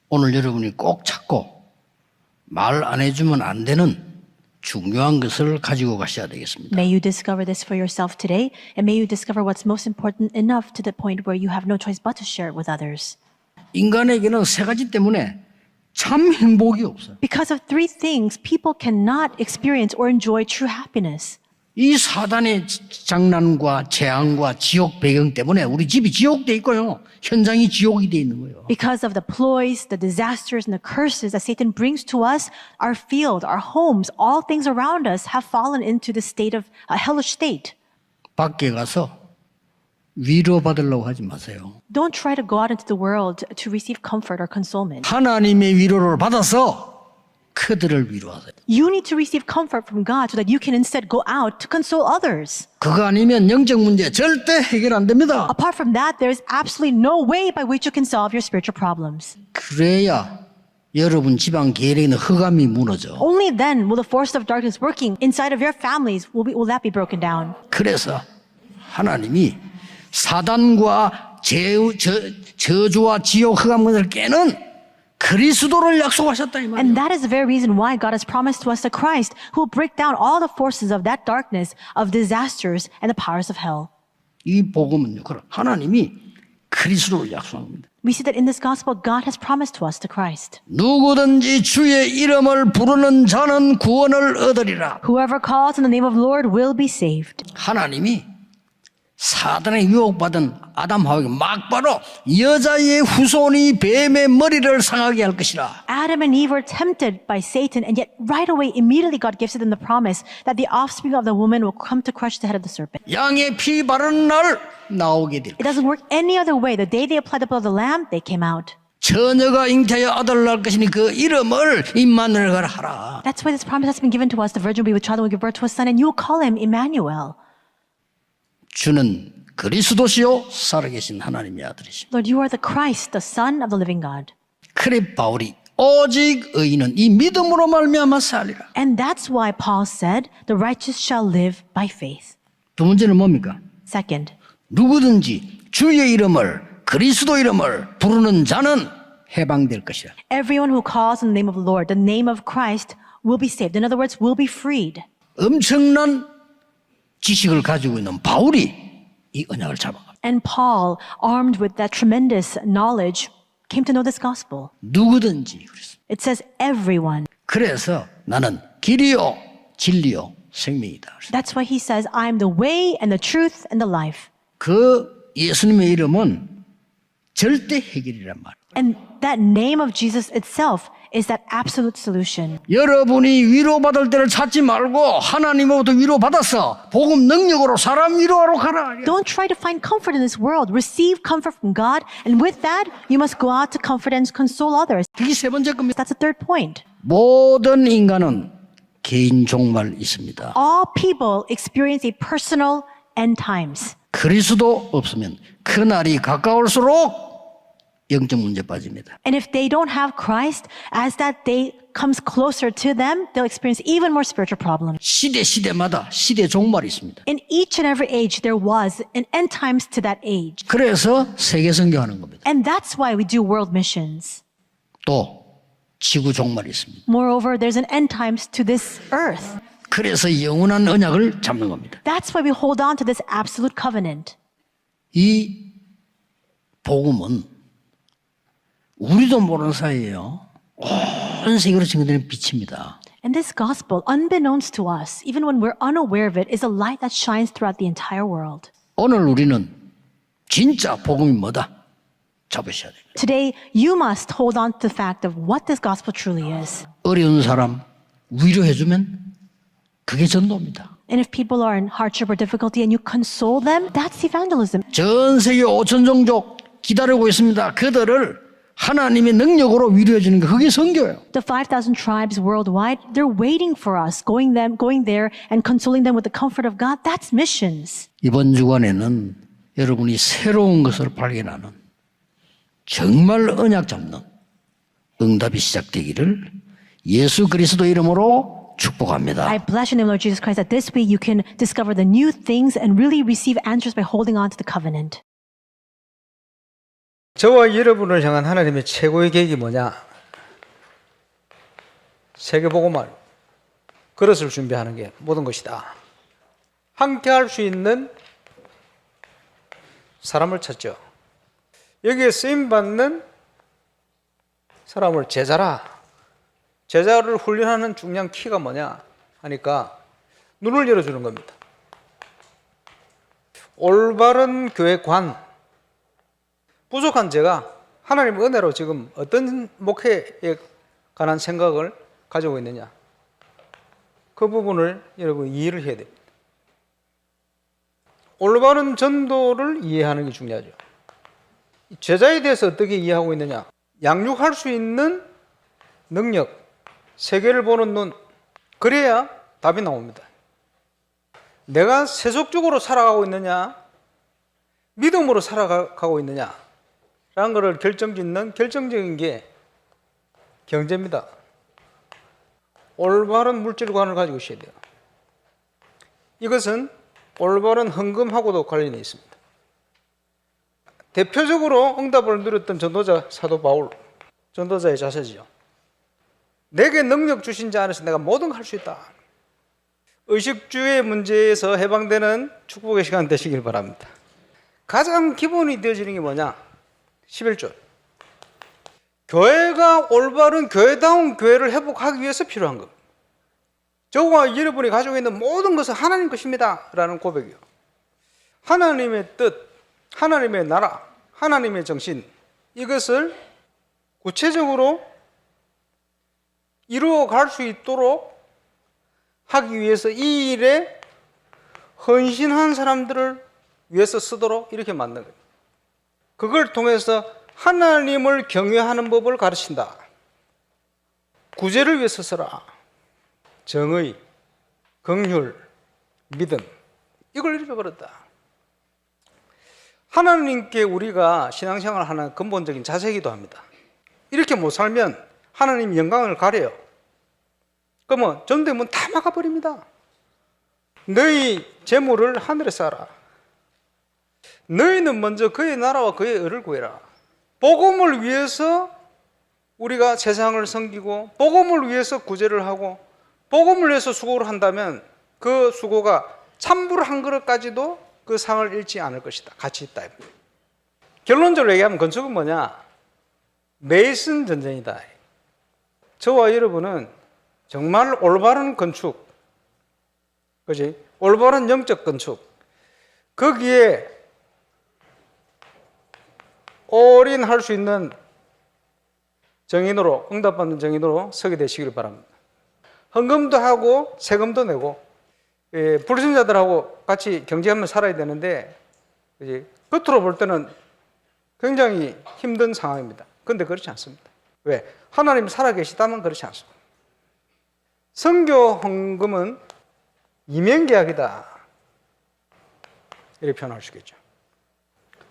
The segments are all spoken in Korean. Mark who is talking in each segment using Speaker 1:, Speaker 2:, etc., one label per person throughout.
Speaker 1: 오늘 여러분이 꼭 찾고 말 안 해주면 안 되는 중요한 것을 가지고 가셔야 되겠습니다.
Speaker 2: May you discover this for yourself today, and may you discover what's most important enough to the point where you have no choice but to share it with others.
Speaker 1: 인간에게는 세 가지 때문에 참 행복이 없어요.
Speaker 2: Because of three things, people cannot experience or enjoy true happiness.
Speaker 1: 이 사단의 장난과 재앙과 지옥 배경 때문에 우리 집이 지옥돼 있고요. 현장이 지옥이 돼 있는 거예요.
Speaker 2: Because of the ploys, the disasters, and the curses that Satan brings to us, our field, our homes, all things around us have fallen into the state of a hellish state.
Speaker 1: 밖에 가서 위로받으려고 하지 마세요.
Speaker 2: Don't try to go out into the world to receive comfort or consolement.
Speaker 1: 하나님의 위로를 받아서 그들을 위로하세요.
Speaker 2: You need to receive comfort from God so that you can instead go out to console others.
Speaker 1: 그거 아니면 영적 문제 절대 해결 안 됩니다.
Speaker 2: Apart from that, there is absolutely no way by which you can solve your spiritual problems.
Speaker 1: 그래야 여러분 집안 계획에는 흑암이 무너져.
Speaker 2: Only then will the forces of darkness working inside of your families will that be broken down.
Speaker 1: 그래서 하나님이 사단과 저주와 지옥 흑암을 깨는 그리스도를 약속하셨다 이 말이에요.
Speaker 2: And that is the very reason why God has promised to us a Christ who will break down all the forces of that darkness, of disasters, and the powers of hell.
Speaker 1: 이 복음은요, 하나님이 그리스도를 약속합니다.
Speaker 2: We see that in this gospel, God has promised to us the Christ.
Speaker 1: 누구든지 주의 이름을 부르는 자는 구원을 얻으리라.
Speaker 2: Whoever calls on the name of the Lord will be saved.
Speaker 1: 하나님이 사단의 유혹받은 아담 하와에게 막바로 여자의 후손이 뱀의 머리를 상하게 할 것이라.
Speaker 2: Adam and Eve were tempted by Satan, and yet right away, immediately God gives them the promise that the offspring of the woman will come to crush the head of the serpent.
Speaker 1: 양의 피 바르는 날 나오게 될
Speaker 2: It doesn't work any other way. The day they applied the blood of the lamb, they came out.
Speaker 1: 처녀가 잉태하여 아들을 낳을 것이니 그 이름을 임마누엘이라 하라.
Speaker 2: That's why this promise has been given to us. The virgin will be with child and will give birth to a son, and you will call him Emmanuel.
Speaker 1: 주는 그리스도시요 살아계신 하나님의 아들이십니다.
Speaker 2: Lord, you are the Christ, the Son of the living God.
Speaker 1: 그래 바울이 오직 의인은 이 믿음으로 말미암아 살리라.
Speaker 2: And that's why Paul said, the righteous shall live by faith.
Speaker 1: 두 번째는 뭡니까?
Speaker 2: Second,
Speaker 1: 누구든지 주의 이름을 그리스도 이름을 부르는 자는 해방될 것이라.
Speaker 2: everyone who calls on the name of the Lord, the name of Christ, will be saved. In other words, will be freed.
Speaker 1: 엄청난 지식을 가지고 있는 바울이 이 언약을 잡아갑니다.
Speaker 2: And Paul, armed with that tremendous knowledge, came to know this gospel.
Speaker 1: 누구든지 그랬습니다.
Speaker 2: It says everyone.
Speaker 1: 그래서 나는 길이요 진리요 생명이다.
Speaker 2: That's why he says, I am the way and the truth and the life.
Speaker 1: 그 예수님의 이름은 절대 해결이란 말.
Speaker 2: And that name of Jesus itself is that absolute solution.
Speaker 1: 여러분이 위로받을 때를 찾지 말고 하나님으로부터 위로받아서 복음 능력으로 사람 위로하러 가라.
Speaker 2: Don't try to find comfort in this world. Receive comfort from God. And with that, you must go out to comfort and console others.
Speaker 1: 그게 세 번째 겁니다.
Speaker 2: That's the third point.
Speaker 1: 모든 인간은 개인 종말 있습니다.
Speaker 2: All people experience a personal end times.
Speaker 1: 그리스도 없으면 그날이 가까울수록 영적 문제 빠집니다.
Speaker 2: And if they don't have Christ, as that day comes closer to them, they'll experience even more spiritual problems.
Speaker 1: 시대마다 시대 종말이 있습니다.
Speaker 2: In each and every age, there was an end times to that age.
Speaker 1: 그래서 세계 선교하는 겁니다.
Speaker 2: And that's why we do world missions.
Speaker 1: 또 지구 종말이 있습니다.
Speaker 2: Moreover, there's an end times to this earth.
Speaker 1: 그래서 영원한 언약을 잡는 겁니다.
Speaker 2: That's why we hold on to this absolute covenant.
Speaker 1: 이 복음은 우리도 모르는 사이에요. 온 세계로 증거되는 빛입니다.
Speaker 2: And this gospel, unbeknownst to us, even when we're unaware of it, is a light that shines throughout the entire world.
Speaker 1: 오늘 우리는 진짜 복음이 뭐다? 잡으셔야 됩니다.
Speaker 2: Today, you must hold on to the fact of what this gospel truly is.
Speaker 1: 어려운 사람 위로해주면 그게 전도입니다.
Speaker 2: And if people are in hardship or difficulty and you console them, that's evangelism.
Speaker 1: 전 세계 5천 종족 기다리고 있습니다. 그들을 하나님의 능력으로 위로해 주는 게 그게 선교예요.
Speaker 2: The 5,000 tribes worldwide, they're waiting for us, going there and consoling them with the comfort of God. That's missions.
Speaker 1: 이번 주간에는 여러분이 새로운 것을 발견하는 정말 언약 잡는 응답이 시작되기를 예수 그리스도 이름으로 축복합니다.
Speaker 2: I bless your name, Lord Jesus Christ, that this week you can discover the new things and really receive answers by holding on to the covenant.
Speaker 3: 저와 여러분을 향한 하나님의 최고의 계획이 뭐냐? 세계복음을 그릇을 준비하는 게 모든 것이다. 함께 할 수 있는 사람을 찾죠. 여기에 쓰임받는 사람을 제자라. 제자를 훈련하는 중요한 키가 뭐냐 하니까 눈을 열어주는 겁니다. 올바른 교회관. 부족한 제가 하나님 은혜로 지금 어떤 목회에 관한 생각을 가지고 있느냐, 그 부분을 여러분 이해를 해야 됩니다. 올바른 전도를 이해하는 게 중요하죠. 제자에 대해서 어떻게 이해하고 있느냐, 양육할 수 있는 능력, 세계를 보는 눈, 그래야 답이 나옵니다. 내가 세속적으로 살아가고 있느냐, 믿음으로 살아가고 있느냐 라는 것을 결정짓는 결정적인 게 경제입니다. 올바른 물질관을 가지고 있어야 돼요. 이것은 올바른 헌금하고도 관련이 있습니다. 대표적으로 응답을 누렸던 전도자 사도 바울, 전도자의 자세죠. 내게 능력 주신 자 안에서 내가 모든 걸 할 수 있다. 의식주의 문제에서 해방되는 축복의 시간 되시길 바랍니다. 가장 기본이 되어지는 게 뭐냐? 11절. 교회가 올바른 교회다운 교회를 회복하기 위해서 필요한 것. 저와 여러분이 가지고 있는 모든 것은 하나님 것입니다 라는 고백이요. 하나님의 뜻, 하나님의 나라, 하나님의 정신, 이것을 구체적으로 이루어 갈 수 있도록 하기 위해서 이 일에 헌신한 사람들을 위해서 쓰도록 이렇게 만든 거예요. 그걸 통해서 하나님을 경외하는 법을 가르친다. 구제를 위해서 써라. 정의, 긍휼, 믿음, 이걸 잃어버렸다. 하나님께 우리가 신앙생활을 하는 근본적인 자세이기도 합니다. 이렇게 못 살면 하나님 영광을 가려요. 그러면 전대문 다 막아버립니다. 너희 재물을 하늘에 쌓아라. 너희는 먼저 그의 나라와 그의 의를 구해라. 복음을 위해서 우리가 세상을 섬기고 복음을 위해서 구제를 하고 복음을 위해서 수고를 한다면 그 수고가 찬물 한 그릇까지도 그 상을 잃지 않을 것이다. 가치 있다. 결론적으로 얘기하면 건축은 뭐냐? 메이슨 전쟁이다. 저와 여러분은 정말 올바른 건축, 그지? 올바른 영적 건축, 거기에 올인할 수 있는 정인으로, 응답받는 정인으로 서게 되시길 바랍니다. 헌금도 하고 세금도 내고 불신자들하고 같이 경제하며 살아야 되는데 겉으로 볼 때는 굉장히 힘든 상황입니다. 그런데 그렇지 않습니다. 왜? 하나님이 살아계시다면 그렇지 않습니다. 선교 헌금은 이면계약이다, 이렇게 표현할 수 있겠죠.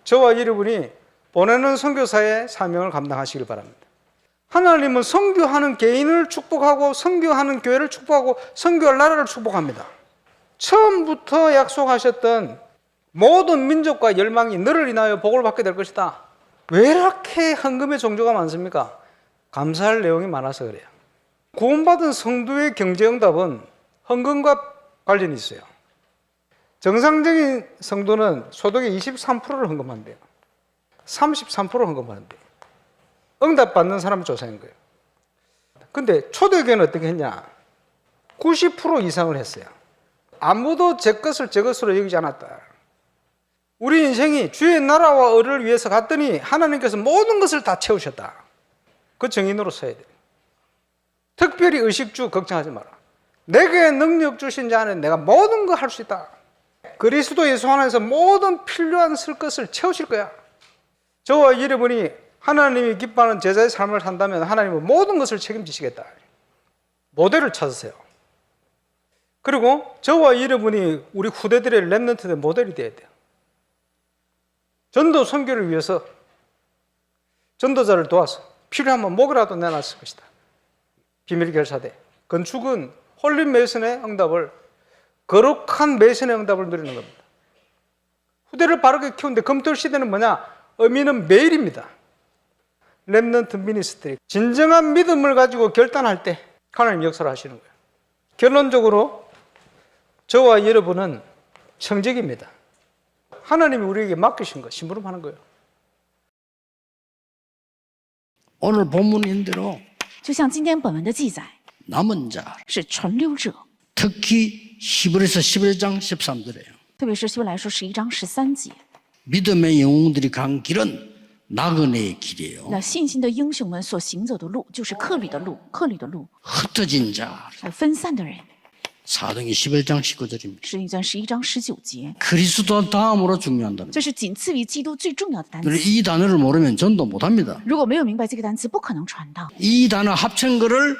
Speaker 3: 저와 여러분이 보내는 선교사의 사명을 감당하시길 바랍니다. 하나님은 선교하는 개인을 축복하고 선교하는 교회를 축복하고 선교할 나라를 축복합니다. 처음부터 약속하셨던 모든 민족과 열망이 너를 인하여 복을 받게 될 것이다. 왜 이렇게 헌금의 종조가 많습니까? 감사할 내용이 많아서 그래요. 구원받은 성도의 경제응답은 헌금과 관련이 있어요. 정상적인 성도는 소득의 23%를 헌금한대요. 33%를 헌금하는데요. 응답받는 사람을 조사한 거예요. 근데 초대교회는 어떻게 했냐? 90% 이상을 했어요. 아무도 제 것을 제 것으로 여기지 않았다. 우리 인생이 주의 나라와 의를 위해서 갔더니 하나님께서 모든 것을 다 채우셨다. 그 정인으로 서야 돼요. 특별히 의식주 걱정하지 마라. 내게 능력 주신 자 안에 내가 모든 거 할 수 있다. 그리스도 예수 안에서 모든 필요한 쓸 것을 채우실 거야. 저와 여러분이 하나님이 기뻐하는 제자의 삶을 산다면 하나님은 모든 것을 책임지시겠다. 모델을 찾으세요. 그리고 저와 여러분이 우리 후대들의 렘넌트의 모델이 되어야 돼요. 전도 선교를 위해서 전도자를 도와서 필요하면 목이라도 내놨을 것이다. 비밀 결사대. 건축은 홀린 메이슨의 응답을, 거룩한 메이슨의 응답을 누리는 겁니다. 후대를 바르게 키우는데 금토일 시대는 뭐냐? 의미는 매일입니다. 렘넌트 미니스트리, 진정한 믿음을 가지고 결단할 때 하나님 역사를 하시는 거예요. 결론적으로 저와 여러분은 청직입니다. 하나님이 우리에게 맡기신 거, 심부름하는 거예요.
Speaker 1: 오늘 본문인대로
Speaker 2: 就像今天本文的记载，
Speaker 1: 남은 자,
Speaker 2: 是存留者，
Speaker 1: 특히 히브리서 11장 13절에요.
Speaker 2: 特别是希伯来书11章13节，
Speaker 1: 믿음의 영웅들이 간 길은 나그네의 길이에요.
Speaker 2: 那信心的英雄们所行走的路，就是客旅的路，客旅的路，
Speaker 1: 흩어진 자,
Speaker 2: 还有分散的人。
Speaker 1: 사도행전 11장 19절입니다.
Speaker 2: 使徒行传11章19节，
Speaker 1: 그리스도 다음으로 중요한 단어.
Speaker 2: 这是仅次于基督最重要的单词。
Speaker 1: 이 단어를 모르면 전도 못합니다.
Speaker 2: 如果没有明白这个单词，不可能传道。
Speaker 1: 이 단어 합친 거를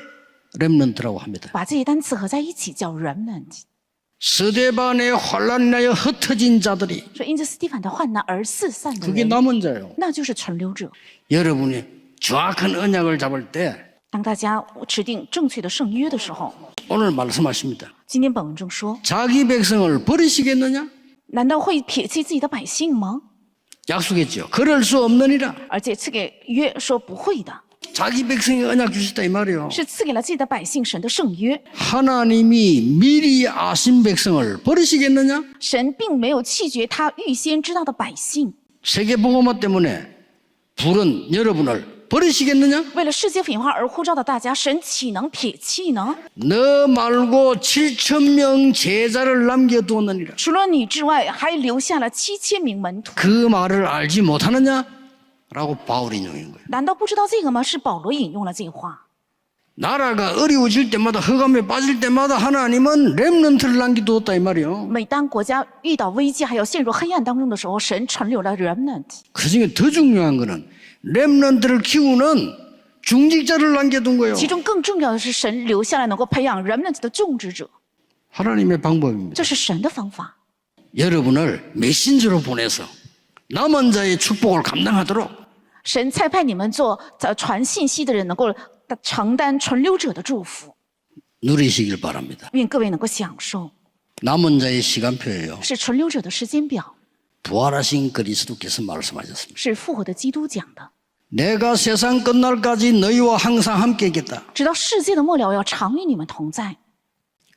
Speaker 1: 렘넌트라고 합니다.
Speaker 2: 把这些单词合在一起叫 remnant。
Speaker 1: 스데반의 환란이 나여 흩어진 자들이
Speaker 2: 说因着斯蒂凡的患难而四散的
Speaker 1: 그게
Speaker 2: 人，
Speaker 1: 남은 자예요.
Speaker 2: 那就是存留者。
Speaker 1: 여러분이 정확한 언약을 잡을 때
Speaker 2: 当大家指定正确的圣约的时候，
Speaker 1: 오늘 말씀하십니다.
Speaker 2: 今天本文中说，
Speaker 1: 자기 백성을 버리시겠느냐?
Speaker 2: 难道会撇弃自己的百姓吗？
Speaker 1: 약속했죠. 그럴 수 없느니라.
Speaker 2: 而且赐给约说不会的，
Speaker 1: 자기 백성이 언약 주셨다 이 말이에요.
Speaker 2: 是赐给了自己的百姓神的圣约。
Speaker 1: 하나님이 미리 아신 백성을 버리시겠느냐?
Speaker 2: 神并没有弃绝他预先知道的百姓。
Speaker 1: 세계복음화 때문에 불은 여러분을 버리시겠느냐?
Speaker 2: 为了世界品化而呼召的大家，神岂能撇弃呢？
Speaker 1: 너 말고 7,000명 제자를 남겨두었느니라.
Speaker 2: 除了你之外，还留下了7000名门徒。
Speaker 1: 그 말을 알지 못하느냐? 라고 바울이 인용한 거예요.
Speaker 2: 难道不知道这个吗？是保罗引用了这话。
Speaker 1: 나라가 어려워질 때마다 흑암에 빠질 때마다 하나님은 렘넌트를 남겨두었다 이 말이에요.
Speaker 2: 每当国家遇到危机，还有陷入黑暗当中的时候，神存留了 remnant。
Speaker 1: 그중에 더 중요한 거는 렘넌트를 키우는 중직자를 남겨둔 거예요.
Speaker 2: 其中更重要的是，神留下来能够培养 remnant 的种植者，
Speaker 1: 하나님의 방법입니다.
Speaker 2: 这是神的方法。
Speaker 1: 여러분을 메신저로 보내서 남은 자의 축복을 감당하도록
Speaker 2: 神差派你们做传信息的人，能够承担存留者的祝福，
Speaker 1: 누리시길 바랍니다.
Speaker 2: 愿各位能够享受。
Speaker 1: 남은 자의 시간표예요.
Speaker 2: 是存留者的时间表，
Speaker 1: 부활하신 그리스도께서 말씀하셨습니다.
Speaker 2: 是复活的基督讲的。
Speaker 1: 내가 세상 끝날까지 너희와 항상 함께 있겠다.
Speaker 2: 直到世界的末了，我要常与你们同在，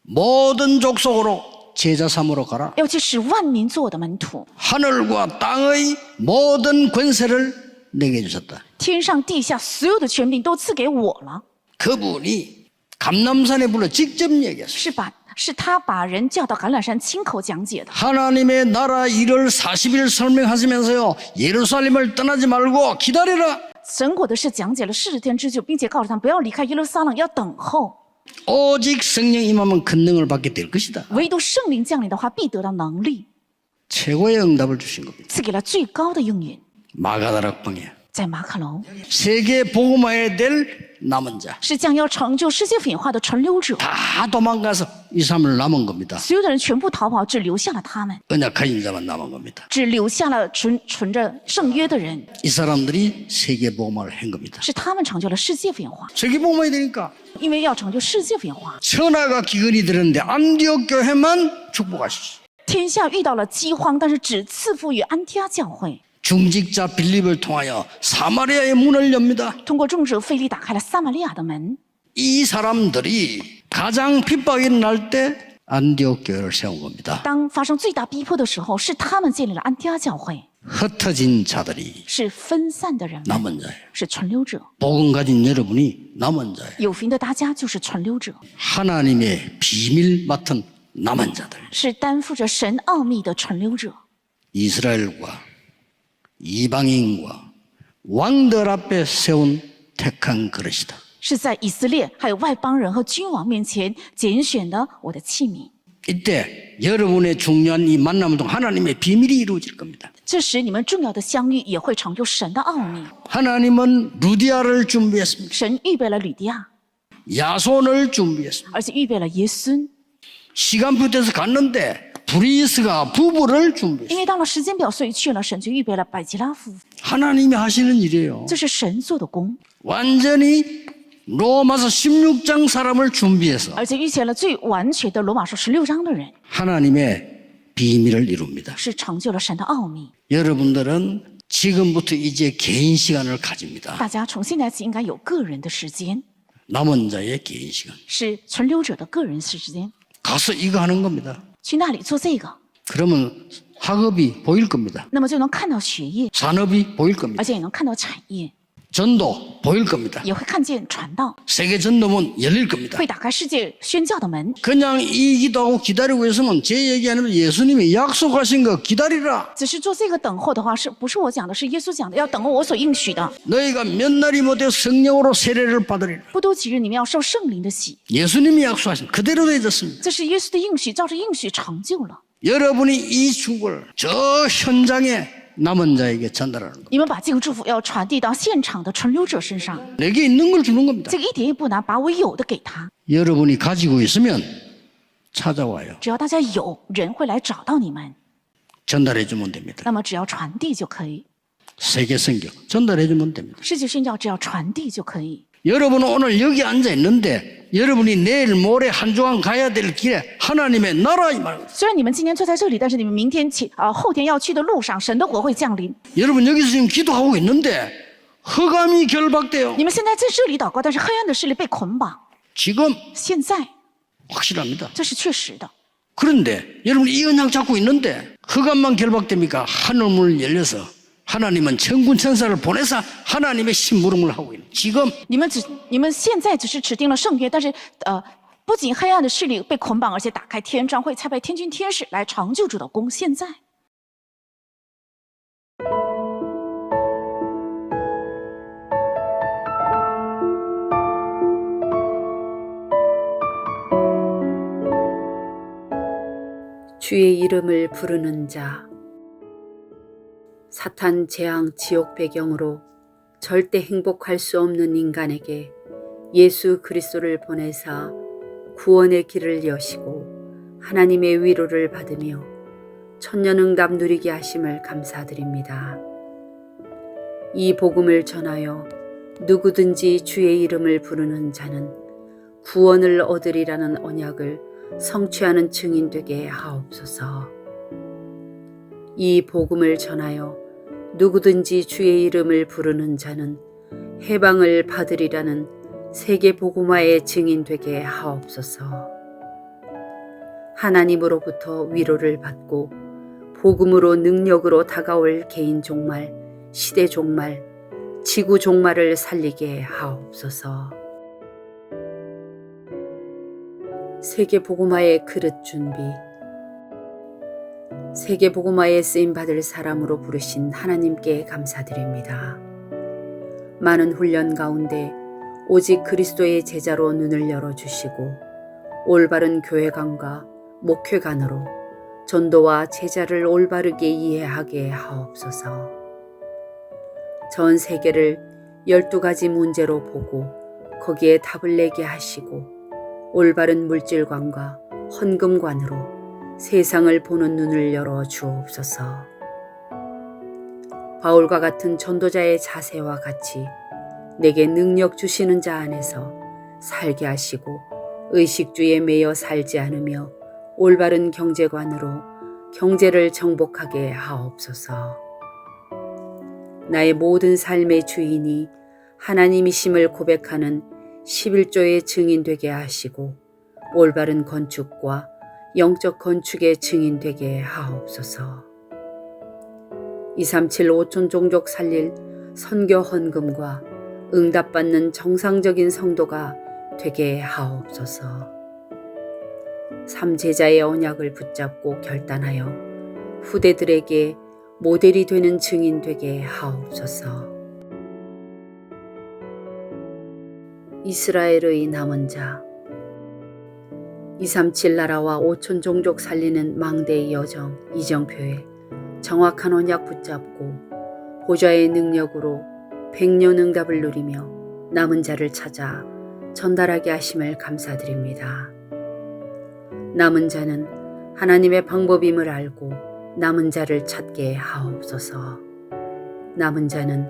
Speaker 1: 모든 족속으로 제자 삼으러 가라.
Speaker 2: 要去使万民做我的门徒。
Speaker 1: 하늘과 땅의 모든 권세를 내게 주셨다.
Speaker 2: 天上地下所有的权柄都赐给我了，
Speaker 1: 그분이 감람산에 불러 직접 얘기했어요.
Speaker 2: 是他把人叫到橄榄山亲口讲解的。
Speaker 1: 하나님의 나라 일을 40일 설명하시면서요. 예루살렘을 떠나지 말고 기다리라.
Speaker 2: 神国的事讲解了40天之久，并且告诉他们不要离开耶路撒冷，要等候。
Speaker 1: 오직 성령 임하면 큰 능을 받게 될 것이다.
Speaker 2: 唯独圣灵降临的话，必得到能力，
Speaker 1: 최고의 응답을 주신 겁니다.
Speaker 2: 赐给了最高的应允。
Speaker 1: 마가다락방에
Speaker 2: 在马可楼
Speaker 1: 세계 복음화에 될 남은 자.
Speaker 2: 是将要成就世界品化的存留者，
Speaker 1: 다 도망가서 이 삶을 남은 겁니다.
Speaker 2: 所有的人全部逃跑，只留下了他们，
Speaker 1: 언약한 자만 남은 겁니다.
Speaker 2: 只留下了存着圣约的人，
Speaker 1: 이 사람들이 세계 복음화를 한 겁니다.
Speaker 2: 是他们成就了世界品化。
Speaker 1: 세계 복음화이 되니까
Speaker 2: 因为要成就世界品化，
Speaker 1: 천하가 기근이 들었는데 안디옥 교회만 축복하셨어요.
Speaker 2: 天下遇到了饥荒，但是只赐福于安提阿教会。
Speaker 1: 중직자 빌립을 통하여 사마리아의 문을 엽니다.
Speaker 2: 通过种植腓力打开了撒玛利亚的门。
Speaker 1: 이 사람들이 가장 핍박이 일어날 때 안디옥 교회를 세운 겁니다.
Speaker 2: 当发生最大逼迫的时候，是他们建立了安提阿教会，
Speaker 1: 흩어진 자들이
Speaker 2: 是分散的人们，
Speaker 1: 남은 자예요.
Speaker 2: 是存留者。
Speaker 1: 복음 가진 여러분이 남은 자예요.
Speaker 2: 有福音的大家就是存留者，
Speaker 1: 하나님의 비밀 맡은 남은 자들.
Speaker 2: 是担负着神奥秘的存留者。
Speaker 1: 이스라엘과 이방인과 왕들 앞에 세운 택한 그릇이다.
Speaker 2: 是在以色列还有外邦人和君王面前拣选的我的器皿。
Speaker 1: 이때 여러분의 중요한 이 만남을 통해 하나님의 비밀이 이루어질 겁니다.
Speaker 2: 这时你们重要的相遇也会成就神的奥秘。
Speaker 1: 하나님은 루디아를 준비했습니다.
Speaker 2: 神预备了吕迪亚，
Speaker 1: 야손을 준비했습니다.
Speaker 2: 而且预备了耶孙。
Speaker 1: 시간표에서 갔는데 브리스가 부부를 준비했습니다.
Speaker 2: 因为到了时间表，所以去了，神就预备了百吉拉夫妇。
Speaker 1: 하나님이 하시는 일이에요.
Speaker 2: 这是神做的工，
Speaker 1: 완전히 로마서 16장 사람을 준비해서
Speaker 2: 而且预见了最完全的罗马书16章的人，
Speaker 1: 하나님의 비밀을 이룹니다.
Speaker 2: 是成就了神的奥秘。
Speaker 1: 여러분들은 지금부터 이제 개인 시간을 가집니다.
Speaker 2: 大家从现在起应该有个人的时间，
Speaker 1: 남은 자의 개인 시간.
Speaker 2: 是存留者的个人时间，
Speaker 1: 가서 이거 하는 겁니다.
Speaker 2: 去那里做这个，
Speaker 1: 그러면 학업이 보일 겁니다.
Speaker 2: 那么就能看到学业，
Speaker 1: 산업이 보일 겁니다.
Speaker 2: 而且也能看到产业，
Speaker 1: 전도 보일 겁니다.
Speaker 2: 也会看见传道，
Speaker 1: 세계 전도문 열릴 겁니다.
Speaker 2: 会打开世界宣教的门。
Speaker 1: 그냥 이 기도하고 기다리고 있으면 제 얘기 아니면 예수님이 약속하신 거 기다리라.
Speaker 2: 只是做这个等候的话，是不是我讲的？是耶稣讲的，要等候我所应许的。
Speaker 1: 너희가 몇 날이 못해 성령으로 세례를 받으리라.
Speaker 2: 不多几日，你们要受圣灵的洗，
Speaker 1: 예수님이 약속하신 그대로 되어졌습니다.
Speaker 2: 这是耶稣的应许，照着应许成就了。
Speaker 1: 여러분이 이 축을 저 현장에 남은 자에게 전달하는 것.
Speaker 2: 你们把这个祝福要传递到现场的存留者身上，
Speaker 1: 내게 있는 걸 주는 겁니다.
Speaker 2: 这个一点也不难，把我有的给他。
Speaker 1: 여러분이 가지고 있으면 찾아와요.
Speaker 2: 只要大家有，人会来找到你们，
Speaker 1: 전달해 주면 됩니다.
Speaker 2: 那么只要传递就可以。
Speaker 1: 세계 성경 전달해 주면 됩니다.
Speaker 2: 世界宣教只要传递就可以。
Speaker 1: 여러분은 오늘 여기 앉아 있는데 여러분이 내일 모레 한 주간 가야 될 길에 하나님의 나라 이 말.
Speaker 2: 虽然你们今天坐在这里，但是你们明天后天要去的路上，神的国会降临。
Speaker 1: 여러분 여기서 지금 기도하고 있는데 흑암이 결박돼요.
Speaker 2: 你们现在在这里祷告，但是黑暗的势力被捆绑。
Speaker 1: 지금
Speaker 2: 现在
Speaker 1: 확실합니다.
Speaker 2: 这是确实的。
Speaker 1: 그런데 여러분 이 언약 잡고 있는데 흑암만 결박됩니까? 하늘문을 열려서 하나님은 천군 천사를 보내서 하나님의 심부름을 하고 있는 지금
Speaker 2: 你们现在只是指定了圣约，但是不仅黑暗的势力被捆绑，而且打开天窗，会差派天军天使来成就主的功。现在。
Speaker 4: 주의 이름을 부르는 자. 사탄 재앙 지옥 배경으로 절대 행복할 수 없는 인간에게 예수 그리스도를 보내사 구원의 길을 여시고 하나님의 위로를 받으며 천년응답 누리게 하심을 감사드립니다. 이 복음을 전하여 누구든지 주의 이름을 부르는 자는 구원을 얻으리라는 언약을 성취하는 증인 되게 하옵소서. 이 복음을 전하여 누구든지 주의 이름을 부르는 자는 해방을 받으리라는 세계 복음화의 증인 되게 하옵소서. 하나님으로부터 위로를 받고 복음으로 능력으로 다가올 개인 종말, 시대 종말, 지구 종말을 살리게 하옵소서. 세계 복음화의 그릇 준비. 세계 복음화에 쓰임 받을 사람으로 부르신 하나님께 감사드립니다. 많은 훈련 가운데 오직 그리스도의 제자로 눈을 열어주시고 올바른 교회관과 목회관으로 전도와 제자를 올바르게 이해하게 하옵소서. 전 세계를 12가지 문제로 보고 거기에 답을 내게 하시고 올바른 물질관과 헌금관으로 세상을 보는 눈을 열어 주옵소서. 바울과 같은 전도자의 자세와 같이 내게 능력 주시는 자 안에서 살게 하시고 의식주에 매여 살지 않으며 올바른 경제관으로 경제를 정복하게 하옵소서. 나의 모든 삶의 주인이 하나님이심을 고백하는 11조의 증인 되게 하시고 올바른 건축과 영적 건축의 증인 되게 하옵소서. 237 5천 종족 살릴 선교 헌금과 응답받는 정상적인 성도가 되게 하옵소서. 3제자의 언약을 붙잡고 결단하여 후대들에게 모델이 되는 증인 되게 하옵소서. 이스라엘의 남은 자. 237 나라와 5천 종족 살리는 망대의 여정 이정표에 정확한 언약 붙잡고 보좌의 능력으로 100년 응답을 누리며 남은 자를 찾아 전달하게 하심을 감사드립니다. 남은 자는 하나님의 방법임을 알고 남은 자를 찾게 하옵소서. 남은 자는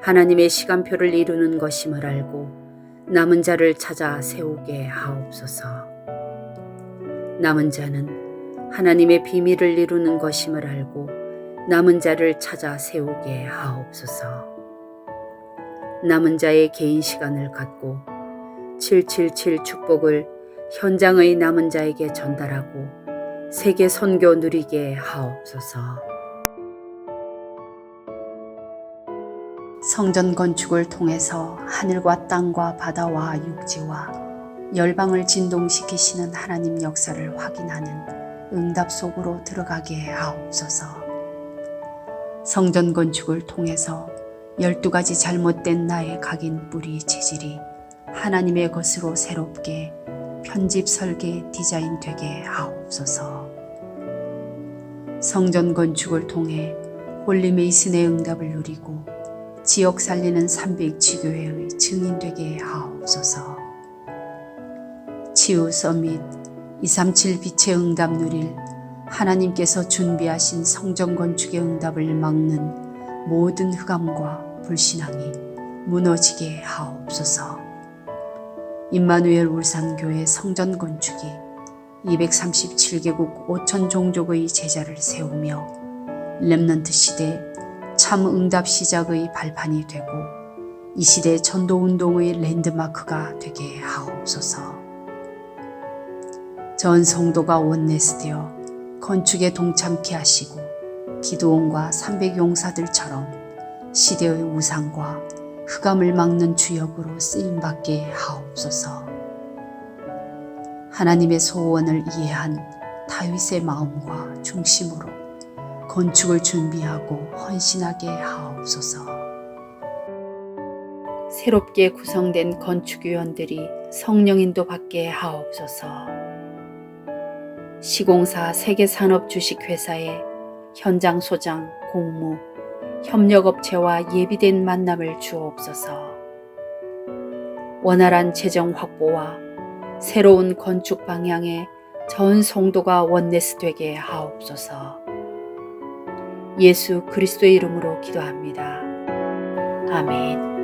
Speaker 4: 하나님의 시간표를 이루는 것임을 알고 남은 자를 찾아 세우게 하옵소서. 남은 자는 하나님의 비밀을 이루는 것임을 알고 남은 자를 찾아 세우게 하옵소서. 남은 자의 개인 시간을 갖고 777 축복을 현장의 남은 자에게 전달하고 세계 선교 누리게 하옵소서. 성전 건축을 통해서 하늘과 땅과 바다와 육지와 열방을 진동시키시는 하나님 역사를 확인하는 응답 속으로 들어가게 하옵소서. 성전 건축을 통해서 12가지 잘못된 나의 각인 뿌리 체질이 하나님의 것으로 새롭게 편집 설계 디자인 되게 하옵소서. 성전 건축을 통해 홀리메이슨의 응답을 누리고 지역 살리는 300지교회의 증인 되게 하옵소서. 치유 서밋 237 빛의 응답 누릴 하나님께서 준비하신 성전 건축의 응답을 막는 모든 흑암과 불신앙이 무너지게 하옵소서. 임마누엘 울산교회 성전 건축이 237개국 5천 종족의 제자를 세우며 렘넌트 시대 참 응답 시작의 발판이 되고 이 시대 전도운동의 랜드마크가 되게 하옵소서. 전 성도가 원내스되어 건축에 동참케 하시고 기드온과 300용사들처럼 시대의 우상과 흑암을 막는 주역으로 쓰임받게 하옵소서. 하나님의 소원을 이해한 다윗의 마음과 중심으로 건축을 준비하고 헌신하게 하옵소서. 새롭게 구성된 건축위원들이 성령인도 받게 하옵소서. 시공사 세계산업주식회사의 현장 소장, 공무, 협력업체와 예비된 만남을 주옵소서. 원활한 재정 확보와 새로운 건축 방향에 전 성도가 원네스 되게 하옵소서. 예수 그리스도의 이름으로 기도합니다. 아멘.